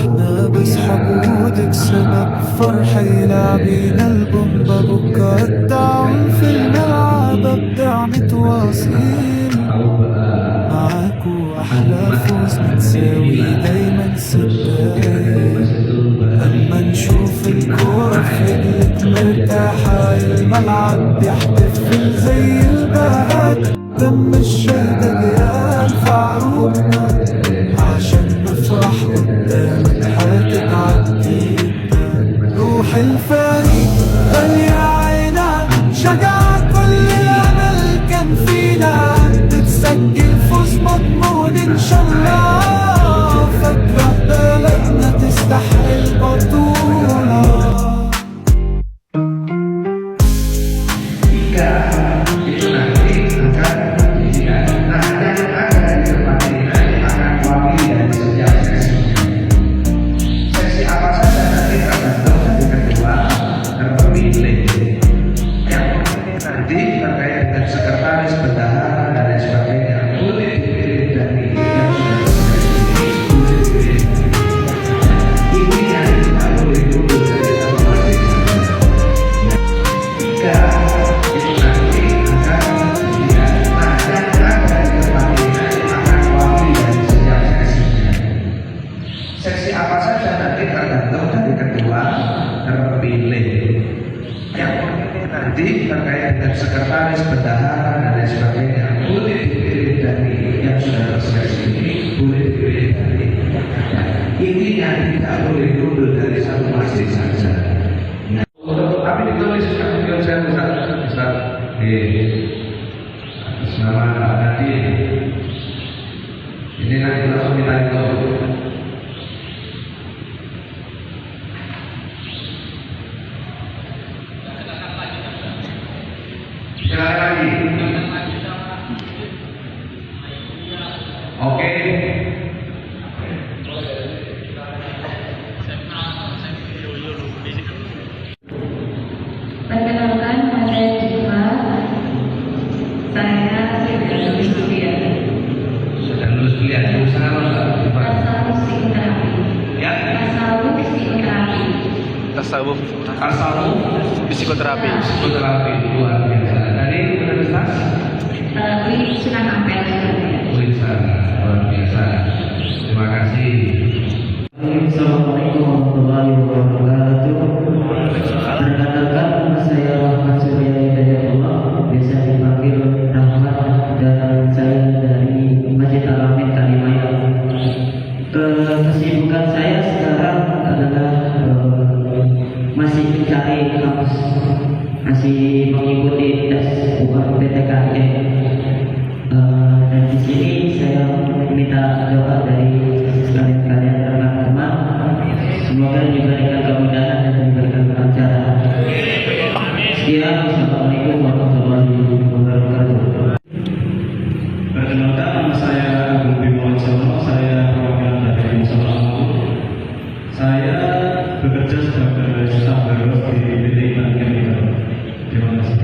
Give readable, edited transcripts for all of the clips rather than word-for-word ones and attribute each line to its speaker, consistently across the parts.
Speaker 1: احنا بسحب ودك سبب فرحي لاعبين البومبا بكا الدعم في الملعب ابدع متواصلين معاكو احلى فوز نتساوي دايما ستاير لما نشوف الكورة في رجلك مرتاحة الملعب بيحتفل زي البهات دم الشهداء يا الفاروق عشان نفرح قدامك حتتعدي روح الفريق غالية عينا شجع كل الأمل كان فينا تتسجل فوز مضمون إن شاء الله فكرة بلدنا تستحق البطولة
Speaker 2: terkait dengan sekretaris, bendahara dan lain sebagainya boleh dipilih dari yang sudah ini yang tidak boleh dulu dari satu masjid jika itu nanti akan dan akan wakil dari setiap seksi apa saja nanti tergantung dari kedua terpilih yang nanti terkait dengan sekretaris, bendahara dan lain sebagainya boleh dipilih dari yang sudah terseleksi ini boleh dipilih dari ini yang tidak boleh mundur dari satu masjid saja. Tapi ditulis video saya bisa atas nama nanti ini nanti langsung kita itu. Silakan lagi. Oke.
Speaker 3: Perkenalkan, saya Jiva. Saya sedang lulus kuliah.
Speaker 2: Sedang lulus kuliah. Jurusan apa, Mbak?
Speaker 3: Tasawuf psikoterapi.
Speaker 2: Ya.
Speaker 3: Tasawuf psikoterapi.
Speaker 4: Tasawuf
Speaker 2: psikoterapi. Psikoterapi luar biasa. Dari universitas?
Speaker 3: Sunan Ampel.
Speaker 2: Luar biasa. Terima kasih.
Speaker 5: Assalamualaikum warahmatullahi wabarakatuh. Perkenalkan, nama saya Rahmat Surya Hidayatullah, biasa dipanggil Rahmat, dan saya dari Masjid Al-Amin Kalimaya. Kesibukan saya sekarang adalah masih mencari kampus, masih mengikuti tes UPTKN. Dan di sini saya minta doa dari kalian teman-teman, semoga diberikan kemudahan dan diberikan kelancaran. Sekian, assalamualaikum warahmatullahi wabarakatuh.
Speaker 6: Perkenalkan, nama saya Agung Bimo Sono, saya perwakilan dari Musola. Saya bekerja sebagai staf baros di PT Iman Chemical. Terima kasih.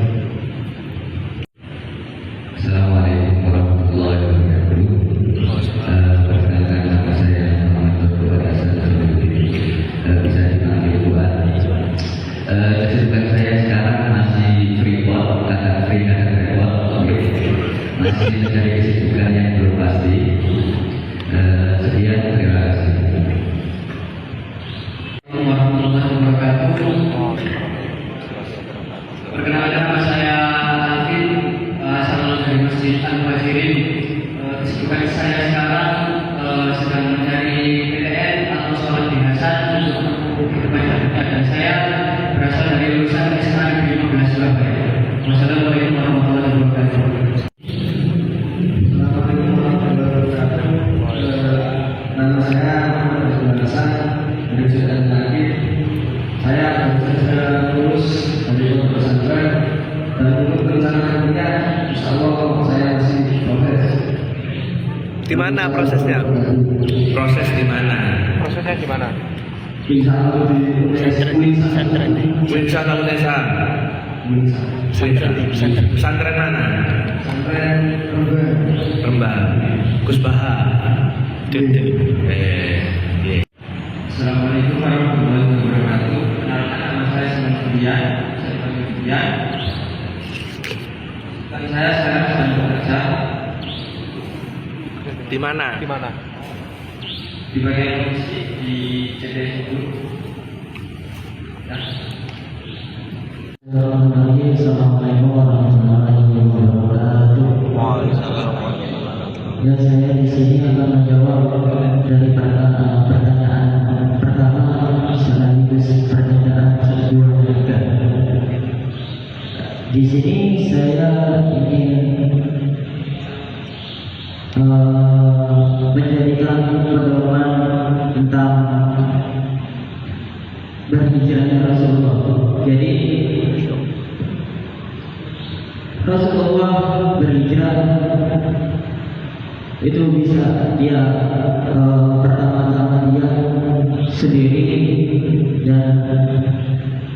Speaker 7: Assalamualaikum warahmatullahi wabarakatuh. Perkenalkan, nama saya Muhammad Abdul Hasan, bisa dipanggil Fuad. Kesibukan saya sekarang masih freeport, masih mencari kesibukan yang belum pasti. Sekian, terima kasih.
Speaker 5: Warahmatullahi wabarakatuh. Perkenalkan, nama saya Alvin, asal dari Masjid Al-Muhajirin. Kesibukan saya sekarang sedang mencari PTN atau sholat di Hasan untuk kehidupan dan saya berasal dari lulusan SMA Negeri 15 Surabaya. Wassalamualaikum warahmatullahi wabarakatuh.
Speaker 6: Assalamualaikum warahmatullahi wabarakatuh. Nama saya Muhammad Abdul Hasan dari Sudan Lagi. Saya baru saja lulus dari pondok pesantren dan untuk rencananya, insya Allah saya masih progres.
Speaker 4: Di mana prosesnya?
Speaker 2: Proses di mana?
Speaker 4: Prosesnya gimana?
Speaker 6: Insya Allah di
Speaker 2: Winsana Unesa. Pesantren mana?
Speaker 6: pesantren
Speaker 2: Rembang. Gus Baha.
Speaker 4: Titik.
Speaker 2: Iya.
Speaker 5: Assalamualaikum warahmatullahi wabarakatuh. Kenalkan nama saya Semen Budian. Saya dipanggil Budian. Dan saya sekarang sedang bekerja
Speaker 4: Di mana? Di mana?
Speaker 5: di bagian logistik di CT Subur. Ya.
Speaker 6: Assalamualaikum warahmatullahi wabarakatuh. Ya, saya di sini akan menjawab dari pertanyaan pertama sekaligus pertanyaan kedua juga. Di sini saya ingin menjadikan pedoman tentang berhijrahnya Rasulullah. Jadi Rasulullah berhijrah itu bisa dia pertama-tama dia sendiri dan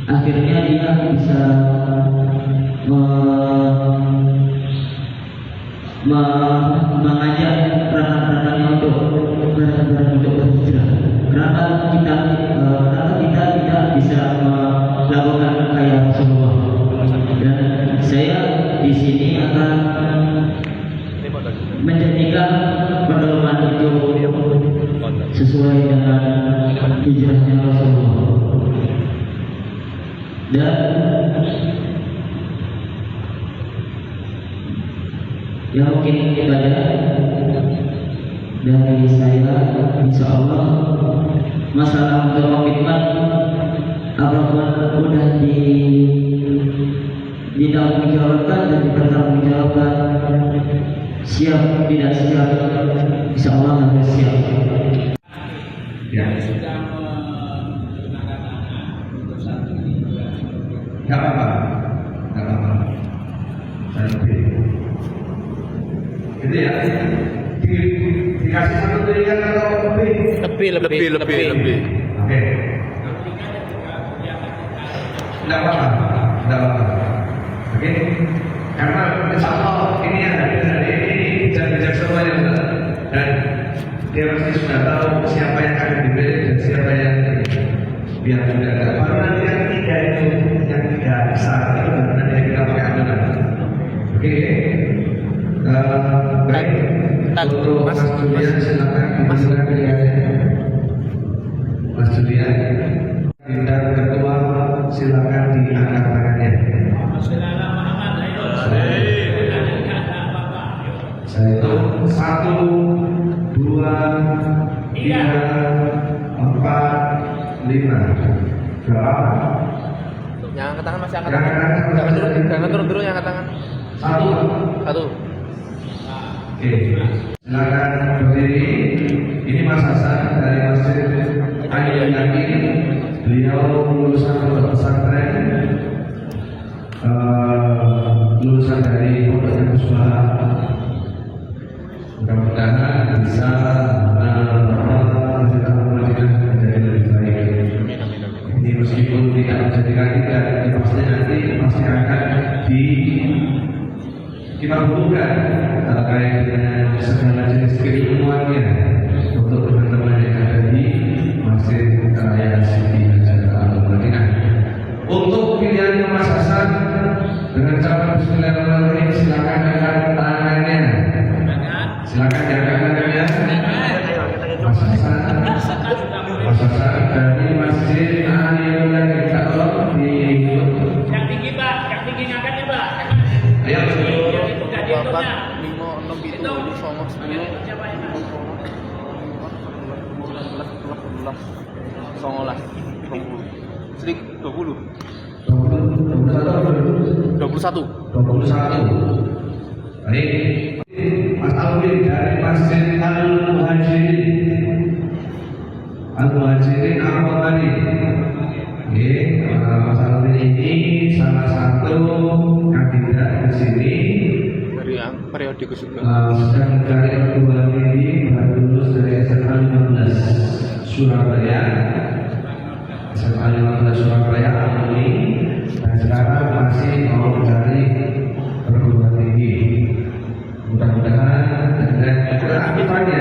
Speaker 6: akhirnya dia bisa mengajak rekan-rekannya untuk berhijrah. Karena kita tidak bisa melakukan kayak Rasulullah. Dan saya di sini akan menjadikan pedoman itu sesuai dengan hijrahnya Rasulullah. Dan ya mungkin itu aja dari saya. Insya Allah masalah untuk komitmen apapun udah ditanggungjawabkan dan dipertanggungjawabkan. Siap tidak siap, insya Allah harus siap.
Speaker 2: Ya. Gak apa-apa. Gitu ya. Dikasih satu tulisan atau lebih?
Speaker 4: Lebih.
Speaker 2: Oke. Tidak apa-apa. Oke. Karena insya Allah ini yang hadir hari ini bijak-bijak semuanya, dan dia pasti sudah tahu siapa yang akan dipilih dan siapa yang biar tidak ada. Baru nanti yang tiga besar itu baru nanti kita pakai adonan. Oke. Baik. Untuk Mas Julian silakan dimasukkan pilihannya. Mas Julian, bintang ketua silakan diangkat tangannya. Saya itu 1, 2, 3, 4, 5. Berapa?
Speaker 4: Yang angkat tangan masih angkat tangan. Jangan turun dulu yang angkat tangan. 1.
Speaker 2: Oke. Silakan berdiri. Ini Mas Hasan dari Masjid Ainul Yakin. Beliau lulusan pondok pesantren, lulusan dari pondok Puspa. Mudah-mudahan bisa menjadi lebih baik. Ini meskipun tidak menjadikan kita, pasti nanti akan kita butuhkan terkait dengan segala jenis keilmuannya untuk teman-teman yang ada di Masjid Raya Siti Hajar Al-Madinah. Untuk pilihan Mas Hasan dengan cara Bismillahirrahmanirrahim, silakan angkat tangannya. Silakan diangkat tangannya. Mas Hasan dari Masjid Ainul Yakin. Kalau di
Speaker 8: yang tinggi Pak, yang tinggi ngangkatnya Pak.
Speaker 2: Ayo.
Speaker 4: 4, 5, 6, 7, 8, 21.
Speaker 2: Baik. Mas Alvin dari Masjid Al-Muhajirin Al-Fatani. Oke, Mas Alvin ini salah satu kandidat di sini.
Speaker 4: Dari yang periode kedua.
Speaker 2: Sedang mencari perguruan tinggi, baru lulus dari SMA 15 Surabaya. SMA 15 Surabaya alumni, dan sekarang masih mau mencari perguruan tinggi. Mudah-mudahan dengan keaktifannya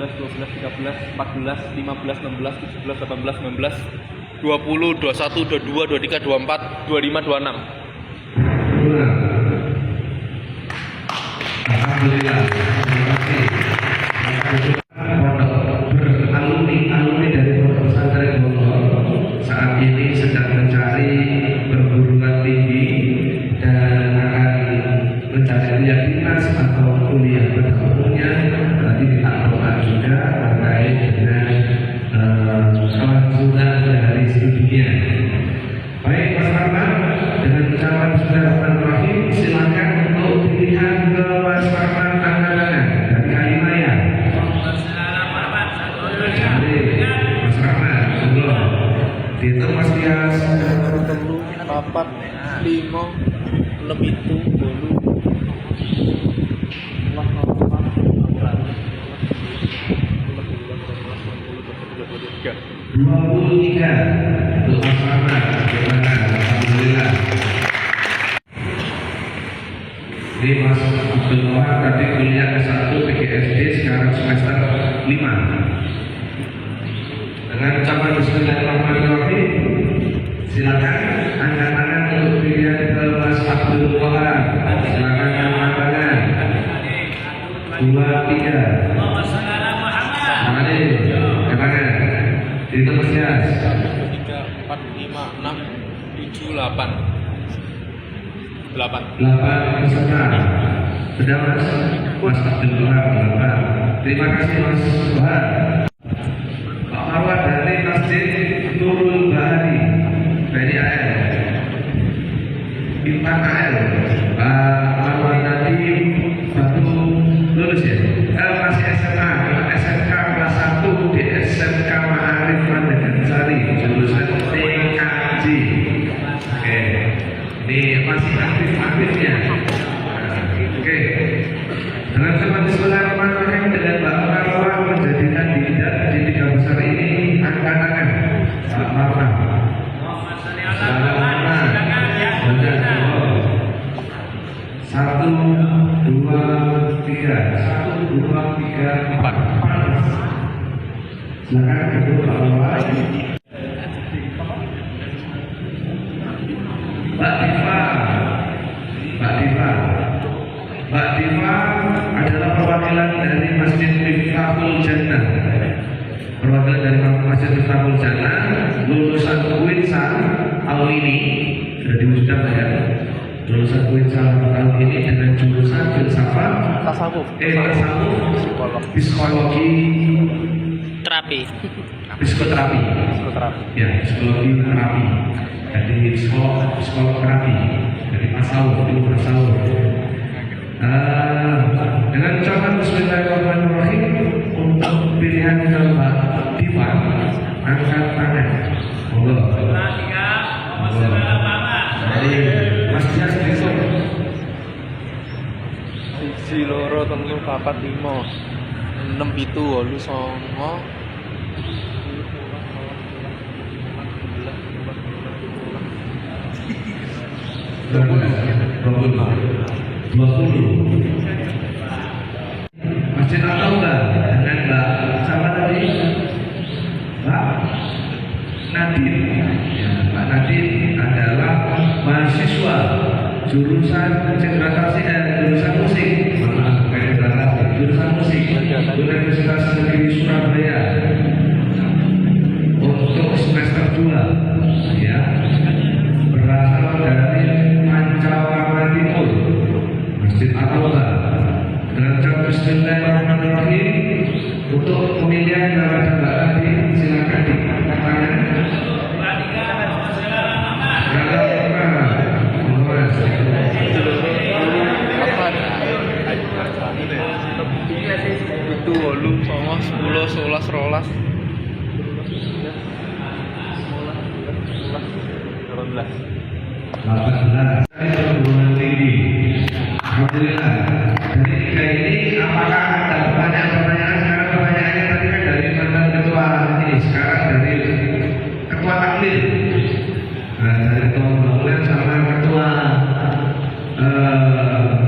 Speaker 4: 11, 12, 13, 14, 15, 16, 17, 18, 19, 20, 21, 22, 23, 24, 25, 26.
Speaker 2: Alhamdulillah. Terima kasih. Alumni dari Pondok Pesantren Gonggong saat ini sedang mencari perguruan tinggi dan akan mencari kuliah dinas atau kuliah pada umumnya. Nanti kita doa juga terkait dengan kelangsungan dari studinya. Baik Mas Rahmat, dengan ucapan Bismillahirrahmanirrahim, silakan untuk pilihan ke Mas Rahmat angkat dari Kalimaya. Mas Rahmat, sebelum itu Mas Tias.
Speaker 4: Telu, papat, 5, 6 itu,
Speaker 2: 23 untuk Mas Rahmat. Alhamdulillah. Ini Mas Abdul Wahab tadi kuliah S1 PGSD, sekarang semester 5. Dengan ucapan Bismillahirrahmanirrahim, silakan angkat tangan untuk pilihan ke Mas Abdul Wahab. Silakan angkat tangan. 2, 3. Mari, tangan. Itu Mas Yas.
Speaker 4: 3, 4, 5, 6, 7, 8. 8
Speaker 2: peserta. Sudah Mas? Mas Abdul Wahab 8. Terima kasih Mas Wahab. Pak Marwan dari Masjid Nurul Bahari dari AL. Bintang AL. Pak Marwan tadi baru lulus ya? Masih SMA, SMK kelas 1 di SMK Ma'arif Mandegensari, jurusan TKJ. Oke, ini masih aktif-aktifnya. Oke, dengan teman Bismillahirrahmanirrahim, dengan Pak Marwan menjadi kandidat di 3 besar ini, angkat tangan Pak Marwan. Satu, dua, tiga. 1, 2, 3, 4. Silakan kedua Pak Marwan. Mbak Diva adalah perwakilan dari Masjid Miftahul Jannah. Perwakilan dari Masjid Miftahul Jannah, lulusan Kuinsan tahun ini, sudah diwujudkan ya. Lulusan Kuinsan tahun ini dengan jurusan filsafat, tasawuf, psikologi,
Speaker 8: Terapi.
Speaker 2: psikoterapi. Ya, psikologi terapi. Jadi psikolog terapi. Dari tasawuf, ilmu tasawuf. Dengan ucapan Bismillahirrahmanirrahim, untuk pilihan ke Pak Divan, angkat tangan. Monggo. Mas Dias besok.
Speaker 4: 1 2 3 4 5 6 7 8 9
Speaker 2: 20. Masih tahu nggak dengan Mbak siapa tadi? Mbak Nadine. Ya, Mbak Nadine adalah mahasiswa jurusan konsentrasi dan jurusan musik. Jurusan musik Universitas Negeri Surabaya untuk semester 2 ya, berasal dari Pancawarna Timur, Masjid Al-Aqsa. Dengan ucapan Bismillahirrahmanirrahim, untuk pemilihan kepada Mbak Nadine silakan diangkat tangan.
Speaker 4: itu 8 9 10 11 12
Speaker 2: 18 perguruan tinggi. Alhamdulillah. Dari 3 ini apakah ada pertanyaan-pertanyaan? Sekarang pertanyaannya tadi kan dari mantan ketua ini, sekarang dari ketua takmir. Nah, dari ketua pembangunan sama ketua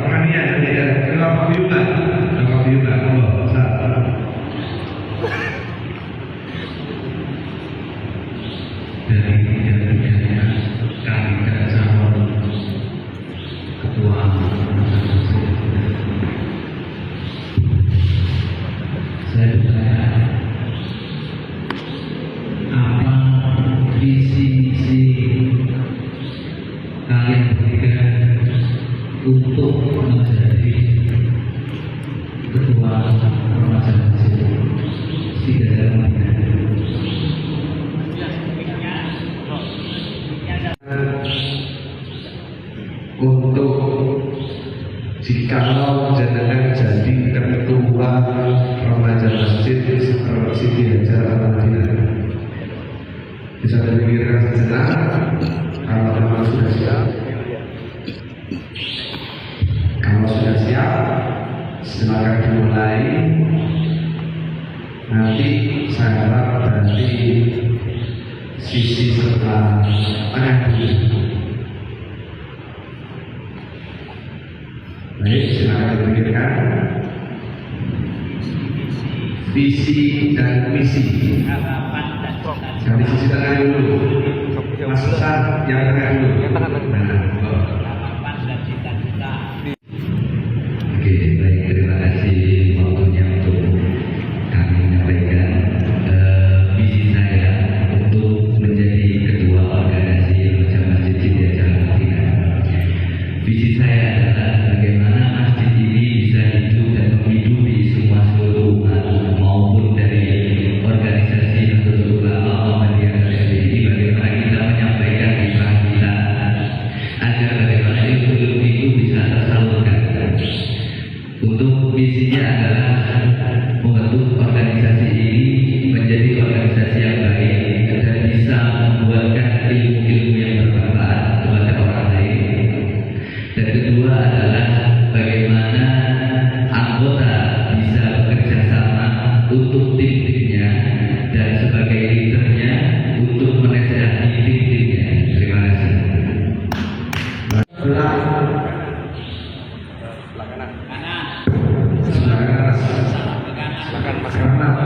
Speaker 2: Rohaniah nanti ya, ketua Pabiyukan.
Speaker 7: Dari tiga-tiganya kandidat calon ketua saya bertanya, apa visi-misi kalian bertiga untuk menjadi ketua remaja masjid Sidadal Madinah?
Speaker 2: Untuk jikalau jenengan jadi ketua remaja masjid Siti Hajar Al-Madinah, bisa dipikirkan sejenak. Kalau memang sudah siap, silakan dimulai. Nanti saya harap berarti sisi sebelah tengah dulu. Baik, silakan dipikirkan visi dan misi. Dari sisi tengah dulu, Mas Besar yang tengah dulu.
Speaker 7: Oke, baik, terima kasih waktunya untuk kami menyampaikan visi saya untuk menjadi ketua organisasi Remaja Masjid Siti Hajar Al-Madinah. Visi saya adalah bagaimana masjid ini bisa hidup dan menghidupi semua seluruh umat maupun dari organisasi Nahdlatul Ulama Muhammadiyah ini, bagaimana kita menyampaikan kisah kita agar bagaimana ilmu itu bisa tersalurkan. Untuk visinya adalah membentuk organisasi ini menjadi organisasi yang baik dan bisa membuatkan ilmu-ilmu yang bermanfaat kepada orang lain. Dan kedua adalah bagaimana anggota bisa bekerja sama untuk tim-timnya dan sebagai leadernya untuk menasihati tim-timnya. Terima kasih.
Speaker 2: Silakan Mas Rahmat.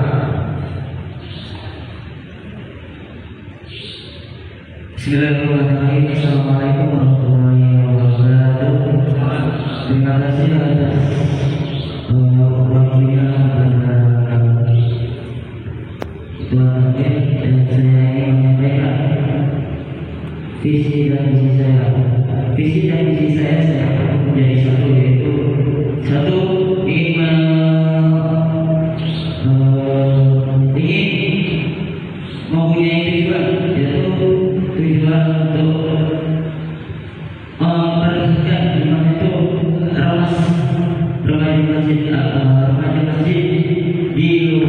Speaker 6: Bismillahirrahmanirrahim. Assalamualaikum warahmatullahi wabarakatuh. Terima kasih atas waktunya pada Tuan dan saya ingin menyampaikan visi dan misi saya. Visi dan misi saya menjadi satu, yaitu satu, ingin mempunyai tujuan, yaitu tujuan untuk memperhatikan dimana itu remaja masjid di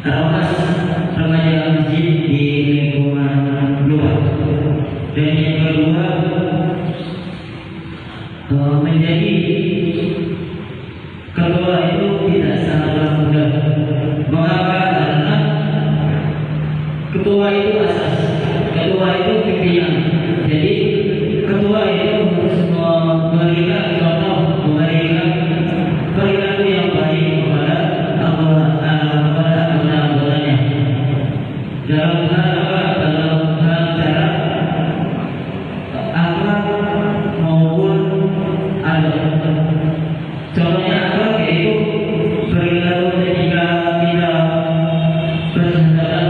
Speaker 5: ormas remaja masjid di lingkungan luar. Dan yang kedua, menjadi ketua itu tidak sangatlah mudah. Mengapa? Karena ketua itu asas, ketua itu pimpinan. Jadi ketua itu harus memberikan contoh, memberikan perilaku yang baik kepada anggota-anggotanya. Dalam hal apa? Dalam hal cara akhlak maupun adab. Contohnya apa? Yaitu perilaku ketika kita berhadapan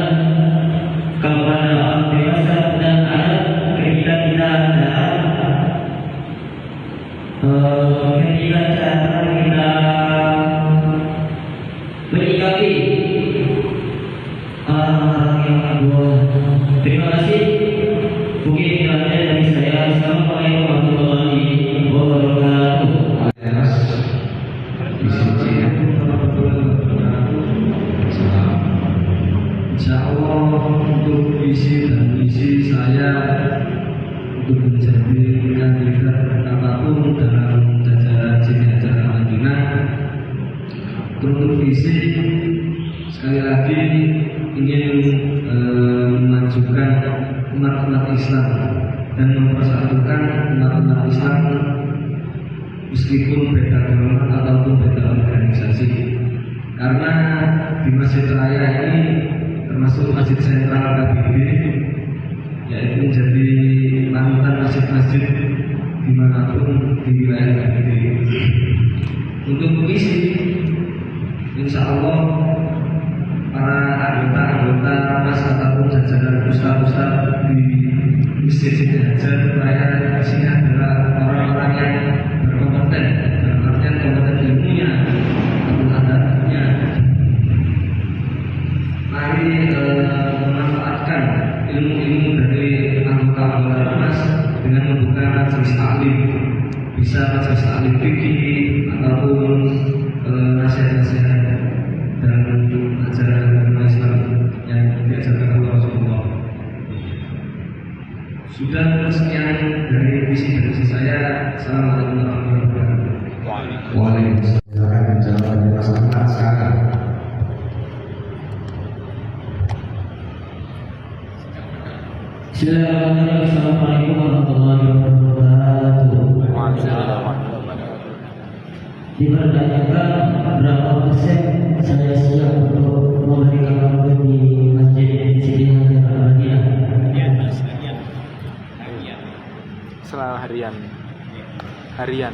Speaker 5: kepada orang dewasa dan adab ketika kita menyikapi orang-orang yang kedua. Terima kasih. Mungkin itu aja dari saya. Assalamualaikum warahmatullahi wabarakatuh.
Speaker 6: Insya Allah untuk visi dan misi saya untuk menjadi kandidat apapun dalam jajaran Siti Hajah Madinah. Untuk visi sekali lagi ingin memajukan umat-umat Islam dan mempersatukan umat-umat Islam meskipun beda agama ataupun beda organisasi. Karena di Masjid Raya ini termasuk Masjid Sentral KBB, yaitu menjadi panutan masjid-masjid dimanapun di wilayah KBB. Untuk misi, insya Allah para anggota-anggota mas ataupun jajaran ustaz-ustaz di Masjid Siti Hajah Raya di sini adalah orang-orang yang berkompeten, berartian kompeten ilmunya ataupun adabnya. Mari memanfaatkan ilmu-ilmu dari anggota-anggota mas dengan membuka majelis taklim, bisa majelis taklim fikih ataupun nasihat-nasihat dan ajaran agama Islam yang diajarkan oleh Rasulullah. Sudah sekian dari visi dan misi saya. Assalamualaikum warahmatullahi wabarakatuh.
Speaker 2: Waalaikumsalam. Silakan menjawab pasangan sekarang.
Speaker 5: Bismillahirrahmanirrahim. Assalamualaikum warahmatullahi wabarakatuh. Dipertanyakan berapa persen saya siap untuk memberikan waktu di Masjid Siti Hajah Madinah.
Speaker 4: Setelah harian. Harian.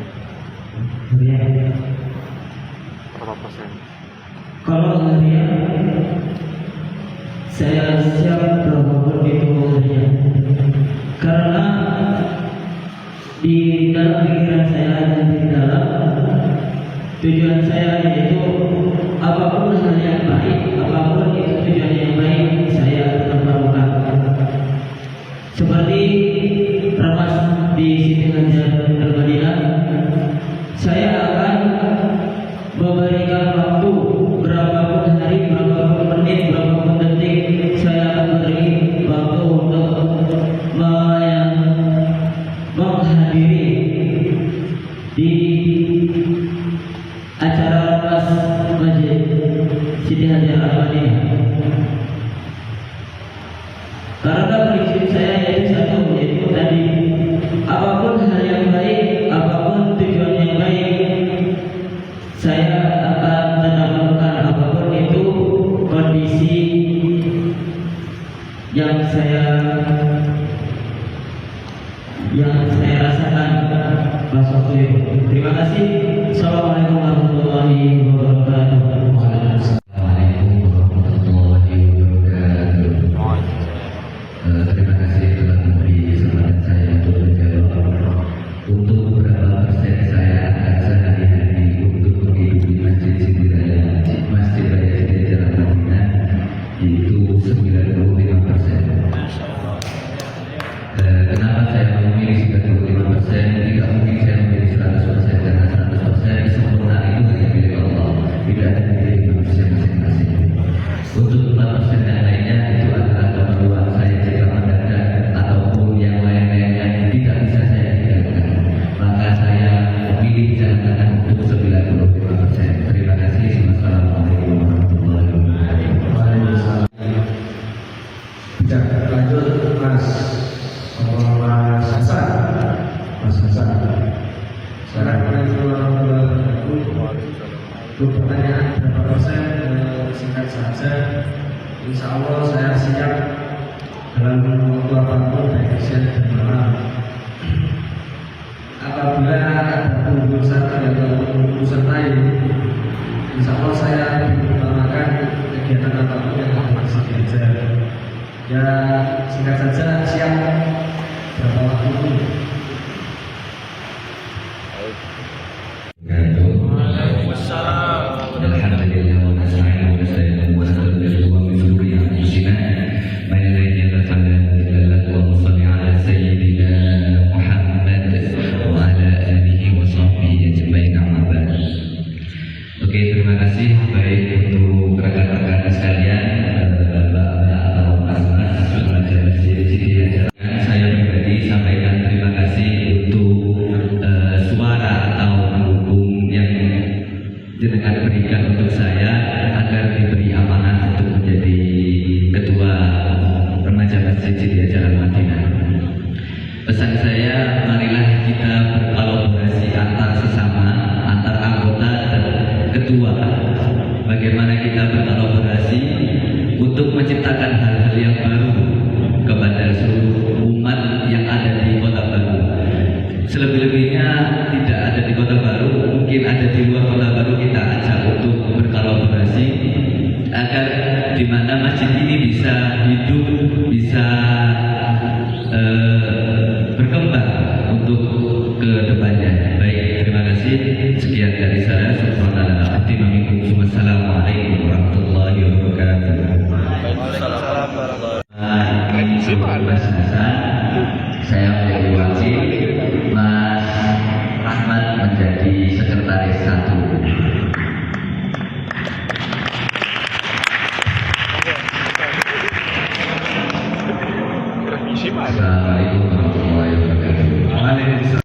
Speaker 4: Berapa persen?
Speaker 5: Kalau harian saya siap berapapun itu harian. Karena di dalam pikiran saya dan di dalam tujuan saya yaitu apapun hal yang baik, apapun itu tujuan yang baik saya tetap melakukan. Seperti Ramas di Siti Hajah Madinah, saya akan memberikan waktu berapapun hari, berapapun menit, berapapun detik, saya akan beri waktu untuk menghadiri di acara Ramas Masjid Siti Hajah Madinah. Karena prinsip saya yaitu satu, yaitu tadi apapun hal yang baik, apapun tujuan yang baik, saya akan tetap melakukan apapun itu kondisi yang saya rasakan pas waktu itu. Terima kasih. Assalamualaikum warahmatullahi wabarakatuh.
Speaker 7: Assalamualaikum warahmatullahi wabarakatuh. Terima kasih telah memberi kesempatan saya untuk menjawab. Untuk beberapa persen saya akan sehari-hari untuk menghidupi Masjid Siti Raya, Masjid Raya Siti Hajah Madinah, itu 95%.
Speaker 6: Untuk pertanyaan berapa persen, singkat saja, insya Allah saya siap dalam waktu apapun, baik siang dan malam. Apabila ada pengurusan atau pengurusan lain, insya Allah saya mengutamakan kegiatan apapun yang masih diajar. Ya singkat saja, siap berapa waktu itu.
Speaker 7: Alhamdulillah wa nasta'inu wa nastaghfiruh wa nastaghfiruh min shururi anfusina man yahdihillahu fala mudilla lahu wa salli ala sayyidina Muhammad wa ala alihi wa sahbihi ajma'in amma ba'd. Oke, terima kasih baik untuk rekan-rekan sekalian, Bapak-bapak atau Mas-mas remaja Masjid Siti Hajar. Saya pribadi sampaikan terima kasih untuk suara atau mendukung yang jenengan berikan untuk saya agar diberi amanah untuk menjadi ketua remaja Masjid Siti Hajar Al-Madinah. Pesan saya, marilah kita berkolaborasi antar sesama, antar anggota dan ketua. Bagaimana kita berkolaborasi untuk menciptakan hal-hal yang baru kepada seluruh umat yang ada di Kota Baru. Selebih-lebihnya tidak ada di Kota Baru, mungkin ada di luar Kota Baru, kita ajak untuk berkolaborasi agar di mana masjid ini bisa hidup, bisa berkembang untuk ke depannya. Baik, terima kasih. Sekian dari saya. Assalamualaikum warahmatullahi wabarakatuh. Saya menjadi wakil, Mas Rahmat menjadi sekretaris 1.